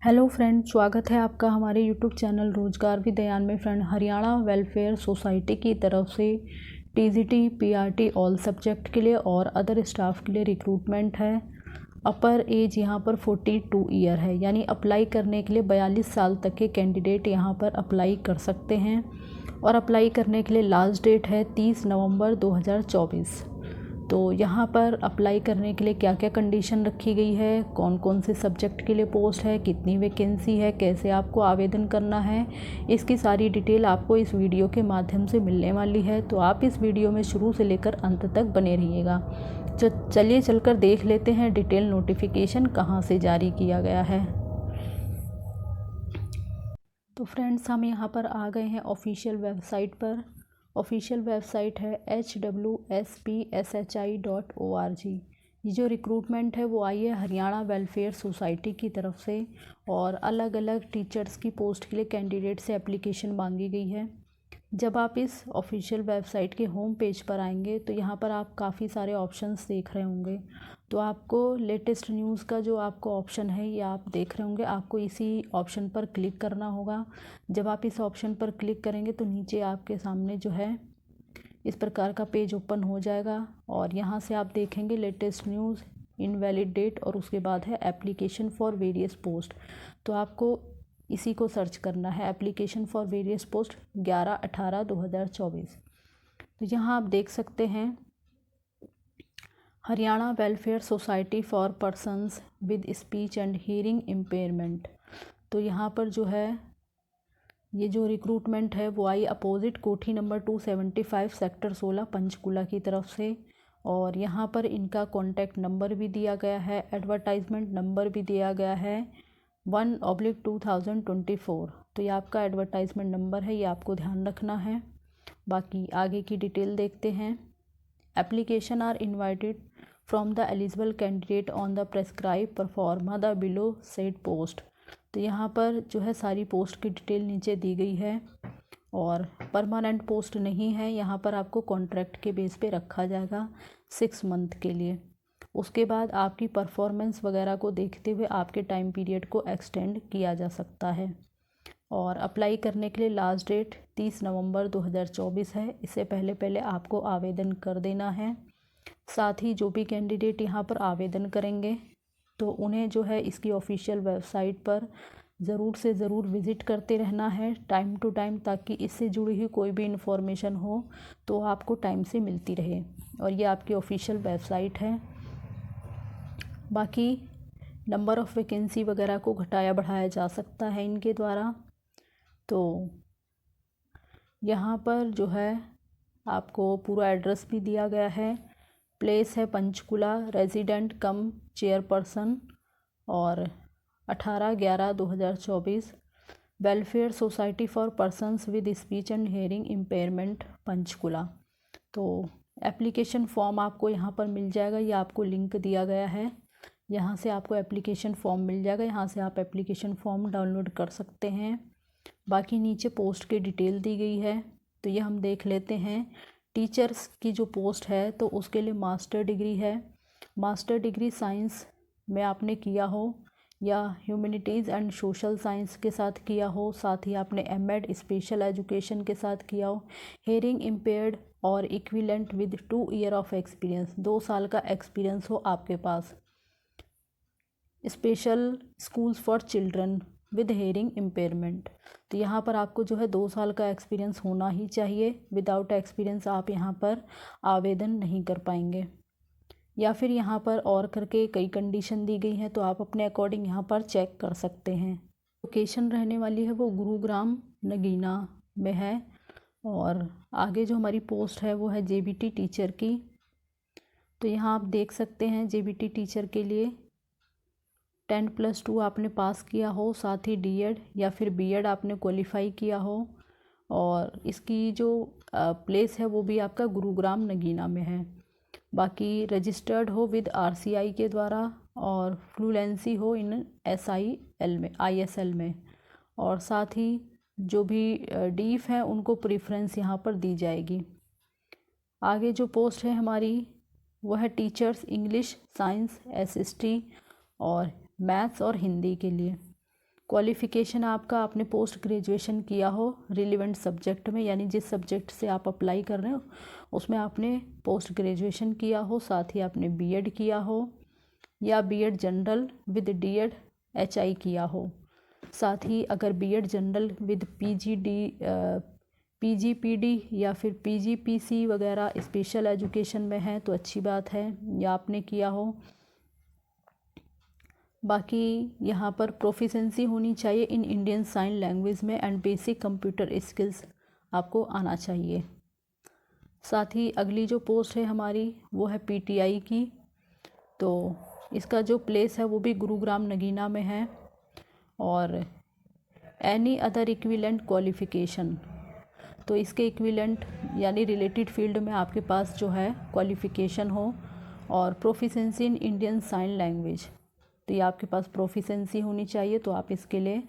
Hello friend, स्वागत है आपका हमारे यूट्यूब चैनल रोजगार विद दयान में। फ्रेंड, हरियाणा वेलफेयर सोसाइटी की तरफ से टीजीटी पीआरटी ऑल सब्जेक्ट के लिए और अदर स्टाफ के लिए रिक्रूटमेंट है। अपर एज यहाँ पर 42 ईयर है, यानी अप्लाई करने के लिए 42 साल तक के कैंडिडेट यहाँ पर अप्लाई कर सकते हैं। और अप्लाई करने के लिए लास्ट डेट है 30 नवंबर 2024। तो यहाँ पर अप्लाई करने के लिए क्या क्या कंडीशन रखी गई है, कौन कौन से सब्जेक्ट के लिए पोस्ट है, कितनी वैकेंसी है, कैसे आपको आवेदन करना है, इसकी सारी डिटेल आपको इस वीडियो के माध्यम से मिलने वाली है। तो आप इस वीडियो में शुरू से लेकर अंत तक बने रहिएगा। चलिए चलकर देख लेते हैं डिटेल नोटिफिकेशन कहाँ से जारी किया गया है। तो फ्रेंड्स, हम यहाँ पर आ गए हैं ऑफिशियल वेबसाइट पर। ऑफिशियल वेबसाइट है hwspshi.org। ये जो रिक्रूटमेंट है वो आई है हरियाणा वेलफेयर सोसाइटी की तरफ से, और अलग अलग टीचर्स की पोस्ट के लिए कैंडिडेट से एप्लीकेशन मांगी गई है। जब आप इस ऑफिशियल वेबसाइट के होम पेज पर आएंगे तो यहाँ पर आप काफ़ी सारे ऑप्शंस देख रहे होंगे। तो आपको लेटेस्ट न्यूज़ का जो आपको ऑप्शन है ये आप देख रहे होंगे, आपको इसी ऑप्शन पर क्लिक करना होगा। जब आप इस ऑप्शन पर क्लिक करेंगे तो नीचे आपके सामने जो है इस प्रकार का पेज ओपन हो जाएगा, और यहाँ से आप देखेंगे लेटेस्ट न्यूज़, इनवैलिड डेट, और उसके बाद है एप्लीकेशन फॉर वेरियस पोस्ट। तो आपको इसी को सर्च करना है, एप्लीकेशन फॉर वेरियस पोस्ट 11/18/2024। तो यहाँ आप देख सकते हैं Haryana welfare society for persons with speech and hearing impairment. तो यहाँ पर जो है ये जो रिक्रूटमेंट है वो आई अपोजिट कोठी नंबर 275 सेक्टर 16 पंचकूला की तरफ से। और यहाँ पर इनका कॉन्टैक्ट नंबर भी दिया गया है, एडवर्टाइजमेंट नंबर भी दिया गया है 1/2024। तो ये आपका एडवर्टाइजमेंट नंबर है, ये आपको ध्यान रखना है। बाकी आगे की डिटेल देखते हैं। Application are invited from the eligible candidate on the prescribe proforma the below said post. तो यहाँ पर जो है सारी पोस्ट की डिटेल नीचे दी गई है, और परमानेंट पोस्ट नहीं है, यहाँ पर आपको कॉन्ट्रैक्ट के बेस पे रखा जाएगा 6 मंथ के लिए। उसके बाद आपकी परफॉर्मेंस वगैरह को देखते हुए आपके टाइम पीरियड को एक्सटेंड किया जा सकता है। और अप्लाई करने के लिए लास्ट डेट 30 नवंबर 2024 है। इससे पहले पहले आपको आवेदन कर देना है। साथ ही जो भी कैंडिडेट यहाँ पर आवेदन करेंगे तो उन्हें जो है इसकी ऑफिशियल वेबसाइट पर ज़रूर से ज़रूर विज़िट करते रहना है टाइम टू टाइम, ताकि इससे जुड़ी हुई कोई भी इन्फॉर्मेशन हो तो आपको टाइम से मिलती रहे। और ये आपकी ऑफिशियल वेबसाइट है। बाकी नंबर ऑफ़ वैकेंसी वगैरह को घटाया बढ़ाया जा सकता है इनके द्वारा। तो यहाँ पर जो है आपको पूरा एड्रेस भी दिया गया है। प्लेस है पंचकुला, रेजिडेंट कम चेयरपर्सन, और 18/11/2024। Welfare society for persons with speech and hearing impairment Panchkula. तो एप्लीकेशन फॉर्म आपको यहाँ पर मिल जाएगा, ये आपको लिंक दिया गया है, यहाँ से आपको एप्लीकेशन फॉर्म मिल जाएगा, यहाँ से आप एप्लीकेशन फॉर्म डाउनलोड कर सकते हैं। बाकी नीचे पोस्ट की डिटेल दी गई है, तो ये हम देख लेते हैं। टीचर्स की जो पोस्ट है तो उसके लिए मास्टर डिग्री है। मास्टर डिग्री साइंस में आपने किया हो या ह्यूमैनिटीज़ एंड सोशल साइंस के साथ किया हो, साथ ही आपने एमएड स्पेशल एजुकेशन के साथ किया हो। हेयरिंग इम्पेयर्ड और equivalent with 2 year of experience, 2 साल का एक्सपीरियंस हो आपके पास। Special schools for children with hearing impairment. तो यहाँ पर आपको जो है 2 साल का एक्सपीरियंस होना ही चाहिए। विदाउट एक्सपीरियंस आप यहाँ पर आवेदन नहीं कर पाएंगे। या फिर यहाँ पर और करके कई कंडीशन दी गई हैं, तो आप अपने अकॉर्डिंग यहाँ पर चेक कर सकते हैं। लोकेशन रहने वाली है वो गुरुग्राम नगीना में है। और आगे जो हमारी पोस्ट है वो है जेबीटी टीचर की। तो यहाँ आप देख सकते हैं जेबीटी टीचर के लिए 10+2 आपने पास किया हो, साथ ही डीएड या फिर बीएड आपने क्वालिफाई किया हो, और इसकी जो प्लेस है वो भी आपका गुरुग्राम नगीना में है। बाकी रजिस्टर्ड हो विद आरसीआई के द्वारा, और फ्लुएंसी हो इन एसआईएल में, आईएसएल में, और साथ ही जो भी डीफ हैं उनको प्रेफरेंस यहाँ पर दी जाएगी। आगे जो पोस्ट है हमारी वो है टीचर्स इंग्लिश, साइंस, एसएसटी और मैथ्स और हिंदी के लिए। क्वालिफ़िकेशन आपका आपने पोस्ट ग्रेजुएशन किया हो रिलेवेंट सब्जेक्ट में, यानी जिस सब्जेक्ट से आप अप्लाई कर रहे हो उसमें आपने पोस्ट ग्रेजुएशन किया हो, साथ ही आपने बीएड किया हो या BEd general with DEd HI किया हो। साथ ही अगर बीएड जनरल विद पीजीपीडी या फिर पीजीपीसी वगैरह स्पेशल एजुकेशन में है तो अच्छी बात है, या आपने किया हो। बाकी यहाँ पर प्रोफिशेंसी होनी चाहिए इन इंडियन साइन लैंग्वेज में एंड बेसिक कंप्यूटर स्किल्स आपको आना चाहिए। साथ ही अगली जो पोस्ट है हमारी वो है पीटीआई की, तो इसका जो प्लेस है वो भी गुरुग्राम नगीना में है। और एनी अदर इक्विवेलेंट क्वालिफ़िकेशन, तो इसके इक्विवेलेंट यानी रिलेटेड फील्ड में आपके पास जो है क्वालिफ़िकेशन हो और proficiency in Indian sign language, तो ये आपके पास प्रोफिशेंसी होनी चाहिए, तो आप इसके लिए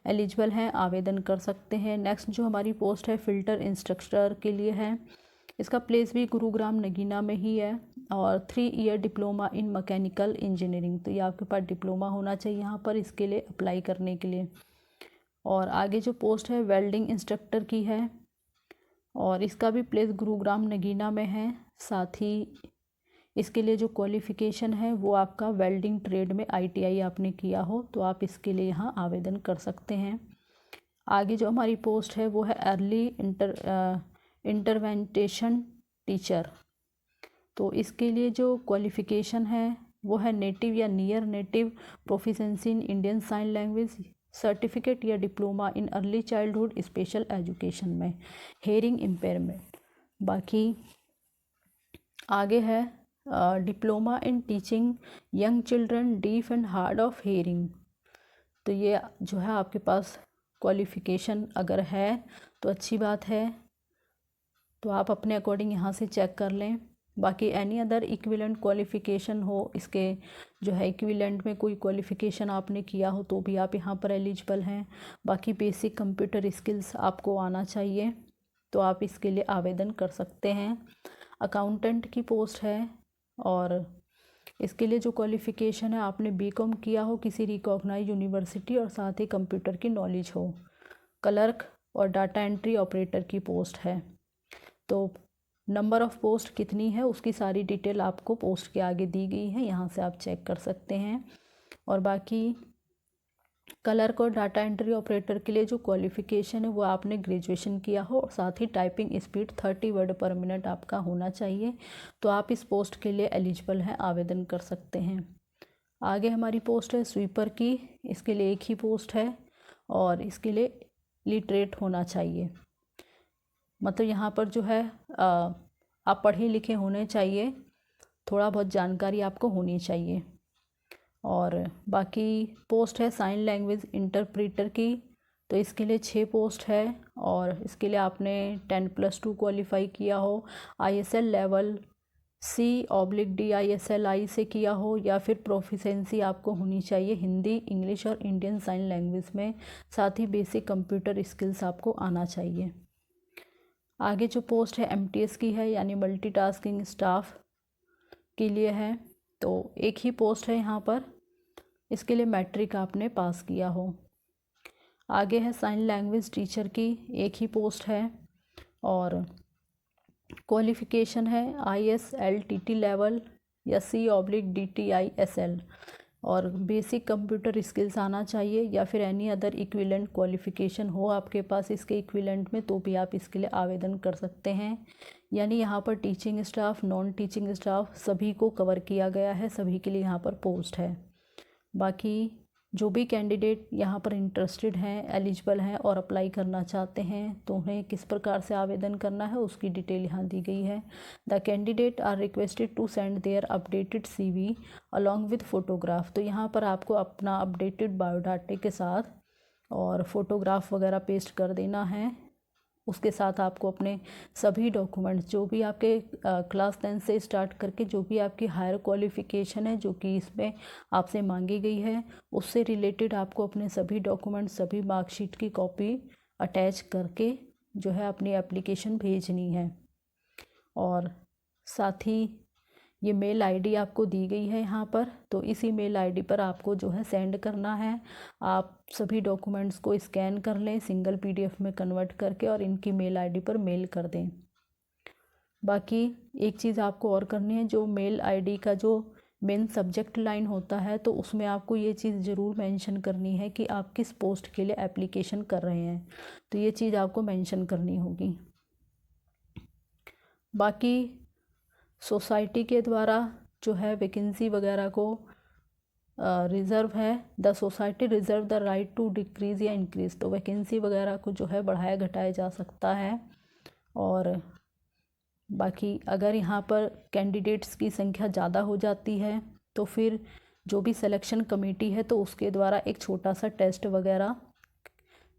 एलिजिबल हैं, आवेदन कर सकते हैं। नेक्स्ट जो हमारी पोस्ट है फ़िल्टर इंस्ट्रक्टर के लिए है। इसका प्लेस भी गुरुग्राम नगीना में ही है और 3 year diploma in mechanical engineering, तो ये आपके पास डिप्लोमा होना चाहिए यहाँ पर इसके लिए अप्लाई करने के लिए। और आगे जो पोस्ट है वेल्डिंग इंस्ट्रक्टर की है और इसका भी प्लेस गुरुग्राम नगीना में है। साथ ही इसके लिए जो क्वालिफ़िकेशन है वो आपका वेल्डिंग ट्रेड में आईटीआई आपने किया हो तो आप इसके लिए यहाँ आवेदन कर सकते हैं। आगे जो हमारी पोस्ट है वो है अर्ली इंटरवेंटेशन टीचर, तो इसके लिए जो क्वालिफ़िकेशन है वो है नेटिव या near native proficiency in Indian sign language, certificate या diploma in early childhood special education में हेयरिंग इम्पेयरमेंट। बाकी आगे है diploma in teaching young children deaf and hard of hearing, तो ये जो है आपके पास क्वालिफ़िकेशन अगर है तो अच्छी बात है, तो आप अपने अकॉर्डिंग यहाँ से चेक कर लें। बाकी एनी अदर इक्विवेलेंट क्वालिफ़िकेशन हो, इसके जो है इक्विवेलेंट में कोई क्वालिफ़िकेशन आपने किया हो तो भी आप यहाँ पर एलिजिबल हैं। बाकी बेसिक कंप्यूटर स्किल्स आपको आना चाहिए, तो आप इसके लिए आवेदन कर सकते हैं। अकाउंटेंट की पोस्ट है और इसके लिए जो क्वालिफ़िकेशन है आपने बीकॉम किया हो किसी रिकॉग्नाइज यूनिवर्सिटी और साथ ही कंप्यूटर की नॉलेज हो। क्लर्क और डाटा एंट्री ऑपरेटर की पोस्ट है, तो नंबर ऑफ़ पोस्ट कितनी है उसकी सारी डिटेल आपको पोस्ट के आगे दी गई है, यहाँ से आप चेक कर सकते हैं। और बाकी क्लर्क और डाटा एंट्री ऑपरेटर के लिए जो क्वालिफ़िकेशन है वो आपने ग्रेजुएशन किया हो और साथ ही typing speed 30 word per minute आपका होना चाहिए, तो आप इस पोस्ट के लिए एलिजिबल हैं, आवेदन कर सकते हैं। आगे हमारी पोस्ट है स्वीपर की, इसके लिए एक ही पोस्ट है और इसके लिए लिटरेट होना चाहिए, मतलब यहाँ पर जो है आप पढ़े लिखे होने चाहिए, थोड़ा बहुत जानकारी आपको होनी चाहिए। और बाकी पोस्ट है साइन लैंग्वेज इंटरप्रीटर की, तो इसके लिए 6 पोस्ट है और इसके लिए आपने 10+2 क्वालिफाई किया हो, ISL लेवल C/DISLI से किया हो या फिर प्रोफिशेंसी आपको होनी चाहिए हिंदी, इंग्लिश और इंडियन साइन लैंग्वेज में, साथ ही बेसिक कंप्यूटर स्किल्स आपको आना चाहिए। आगे जो पोस्ट है MTS की है यानी मल्टीटास्किंग स्टाफ के लिए है, तो एक ही पोस्ट है यहाँ पर, इसके लिए मैट्रिक आपने पास किया हो। आगे है साइन लैंग्वेज टीचर की, एक ही पोस्ट है और क्वालिफ़िकेशन है ISLTT लेवल या C/DTISL और बेसिक कंप्यूटर स्किल्स आना चाहिए या फिर एनी अदर इक्विवेलेंट क्वालिफ़िकेशन हो आपके पास इसके इक्विवेलेंट में, तो भी आप इसके लिए आवेदन कर सकते हैं। यानी यहाँ पर teaching staff, non teaching staff सभी को कवर किया गया है, सभी के लिए यहाँ पर पोस्ट है। बाकी जो भी कैंडिडेट यहाँ पर इंटरेस्टेड हैं, एलिजिबल हैं और अप्लाई करना चाहते हैं तो उन्हें किस प्रकार से आवेदन करना है उसकी डिटेल यहाँ दी गई है। The candidate are requested to send their updated CV along with photograph, तो यहाँ पर आपको अपना अपडेटेड बायोडाटे के साथ और फ़ोटोग्राफ वगैरह पेस्ट कर देना है। उसके साथ आपको अपने सभी डॉक्यूमेंट्स जो भी आपके क्लास 10 से स्टार्ट करके जो भी आपकी हायर क्वालिफ़िकेशन है जो कि इसमें आपसे मांगी गई है उससे रिलेटेड आपको अपने सभी डॉक्यूमेंट्स, सभी मार्कशीट की कॉपी अटैच करके जो है अपनी एप्लीकेशन भेजनी है। और साथ ही ये मेल आईडी आपको दी गई है यहाँ पर, तो इसी मेल आईडी पर आपको जो है सेंड करना है। आप सभी डॉक्यूमेंट्स को स्कैन कर लें सिंगल पीडीएफ में कन्वर्ट करके और इनकी मेल आईडी पर मेल कर दें। बाकी एक चीज़ आपको और करनी है, जो मेल आईडी का जो मेन सब्जेक्ट लाइन होता है तो उसमें आपको ये चीज़ ज़रूर मेंशन करनी है कि आप किस पोस्ट के लिए एप्लीकेशन कर रहे हैं, तो ये चीज़ आपको मेंशन करनी होगी। बाकी सोसाइटी के द्वारा जो है वैकेंसी वगैरह को रिज़र्व है, the society reserve the right to decrease या इंक्रीज़, तो वैकेंसी वगैरह को जो है बढ़ाया घटाया जा सकता है। और बाकी अगर यहाँ पर कैंडिडेट्स की संख्या ज़्यादा हो जाती है तो फिर जो भी सिलेक्शन कमेटी है तो उसके द्वारा एक छोटा सा टेस्ट वगैरह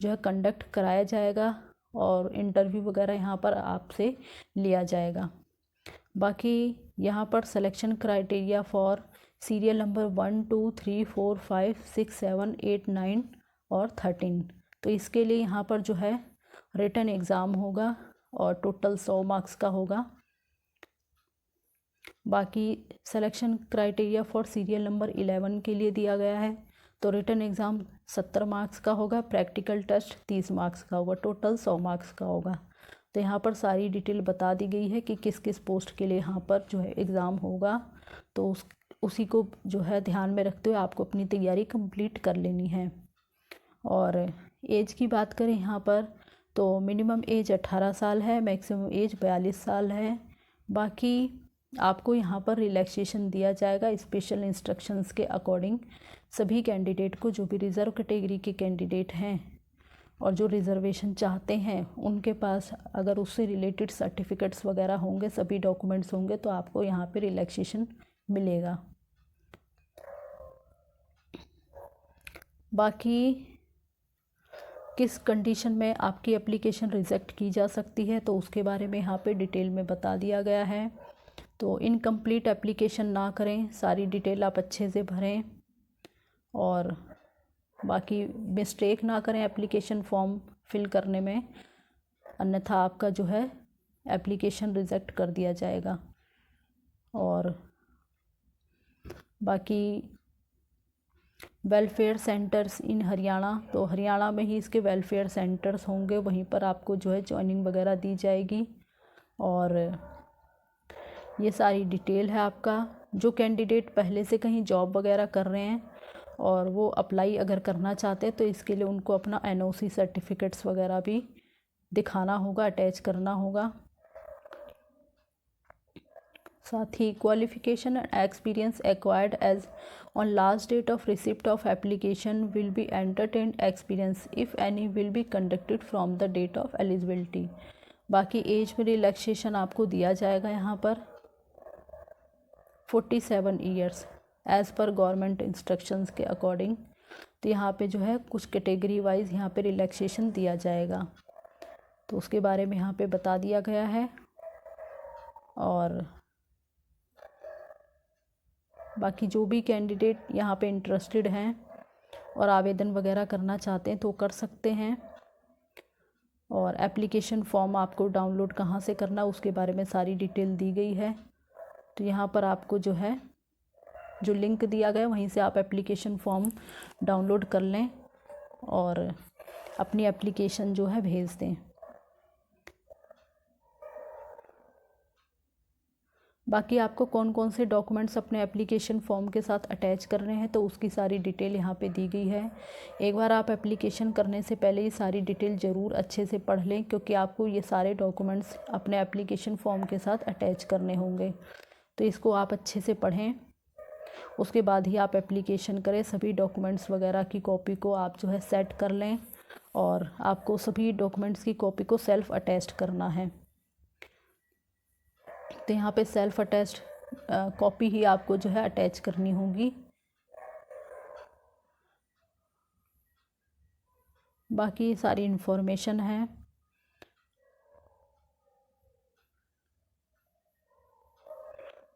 जो है कंडक्ट कराया जाएगा और इंटरव्यू वगैरह यहाँ पर आपसे लिया जाएगा। बाकी यहाँ पर selection criteria for serial number 1 2 3 4 5 6 7 8 9 और 13, तो इसके लिए यहाँ पर जो है रिटन एग्ज़ाम होगा और टोटल 100 मार्क्स का होगा। बाकी selection criteria for serial number 11 के लिए दिया गया है, तो रिटन एग्ज़ाम 70 मार्क्स का होगा, प्रैक्टिकल टेस्ट 30 मार्क्स का होगा, टोटल 100 मार्क्स का होगा। तो यहाँ पर सारी डिटेल बता दी गई है कि किस किस पोस्ट के लिए यहाँ पर जो है एग्ज़ाम होगा, तो उसी को जो है ध्यान में रखते हुए आपको अपनी तैयारी कंप्लीट कर लेनी है। और एज की बात करें यहाँ पर तो मिनिमम एज 18 साल है, मैक्सिमम एज 42 साल है। बाकी आपको यहाँ पर रिलैक्सेशन दिया जाएगा स्पेशल इंस्ट्रक्शंस के अकॉर्डिंग सभी कैंडिडेट को, जो भी रिज़र्व कैटेगरी के कैंडिडेट हैं और जो रिज़र्वेशन चाहते हैं उनके पास अगर उससे रिलेटेड सर्टिफिकेट्स वगैरह होंगे, सभी डॉक्यूमेंट्स होंगे, तो आपको यहाँ पे रिलैक्सेशन मिलेगा। बाकी किस कंडीशन में आपकी एप्लीकेशन रिजेक्ट की जा सकती है तो उसके बारे में यहाँ पे डिटेल में बता दिया गया है। तो इनकम्प्लीट एप्लीकेशन ना करें, सारी डिटेल आप अच्छे से भरें और बाकी मिस्टेक ना करें एप्लीकेशन फॉर्म फिल करने में, अन्यथा आपका जो है एप्लीकेशन रिजेक्ट कर दिया जाएगा। और बाकी वेलफेयर सेंटर्स इन हरियाणा, तो हरियाणा में ही इसके वेलफेयर सेंटर्स होंगे, वहीं पर आपको जो है जॉइनिंग वगैरह दी जाएगी। और ये सारी डिटेल है आपका। जो कैंडिडेट पहले से कहीं जॉब वगैरह कर रहे हैं और वो अप्लाई अगर करना चाहते हैं तो इसके लिए उनको अपना एनओसी सर्टिफिकेट्स वगैरह भी दिखाना होगा, अटैच करना होगा। साथ ही qualification and experience acquired as on last date of receipt of application will be entertained experience if any will be conducted from the date of eligibility. बाकी एज में रिलैक्सेशन आपको दिया जाएगा यहाँ पर 47 years as per government instructions के according. तो यहाँ पे जो है कुछ कैटेगरी वाइज यहाँ पे रिलैक्सेशन दिया जाएगा, तो उसके बारे में यहाँ पे बता दिया गया है। और बाकी जो भी कैंडिडेट यहाँ पे इंटरेस्टेड हैं और आवेदन वगैरह करना चाहते हैं तो कर सकते हैं। और एप्लीकेशन फॉर्म आपको डाउनलोड कहाँ से करना उसके बारे में सारी डिटेल दी गई है। तो यहाँ पर आपको जो है जो लिंक दिया गया वहीं से आप एप्लीकेशन फॉर्म डाउनलोड कर लें और अपनी एप्लीकेशन जो है भेज दें। बाकी आपको कौन कौन से डॉक्यूमेंट्स अपने एप्लीकेशन फॉर्म के साथ अटैच करने हैं तो उसकी सारी डिटेल यहाँ पे दी गई है। एक बार आप एप्लीकेशन करने से पहले ये सारी डिटेल ज़रूर अच्छे से पढ़ लें, क्योंकि आपको ये सारे डॉक्यूमेंट्स अपने एप्लीकेशन फॉर्म के साथ अटैच करने होंगे। तो इसको आप अच्छे से पढ़ें, उसके बाद ही आप एप्लीकेशन करें। सभी डॉक्यूमेंट्स वगैरह की कॉपी को आप जो है सेट कर लें और आपको सभी डॉक्यूमेंट्स की कॉपी को सेल्फ़ अटैच्ड करना है। तो यहाँ पे सेल्फ़ अटैच्ड कॉपी ही आपको जो है अटैच करनी होगी। बाकी सारी इन्फॉर्मेशन है।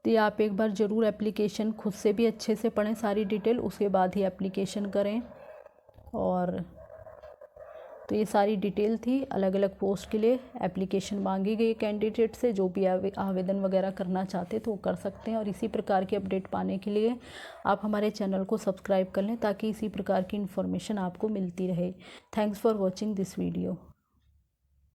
तो आप एक बार ज़रूर एप्लीकेशन खुद से भी अच्छे से पढ़ें सारी डिटेल, उसके बाद ही एप्लीकेशन करें। और तो ये सारी डिटेल थी अलग अलग पोस्ट के लिए। एप्लीकेशन मांगी गई कैंडिडेट से, जो भी आवेदन वगैरह करना चाहते तो वो कर सकते हैं। और इसी प्रकार की अपडेट पाने के लिए आप हमारे चैनल को सब्सक्राइब कर लें ताकि इसी प्रकार की इन्फॉर्मेशन आपको मिलती रहे। Thanks for watching this video.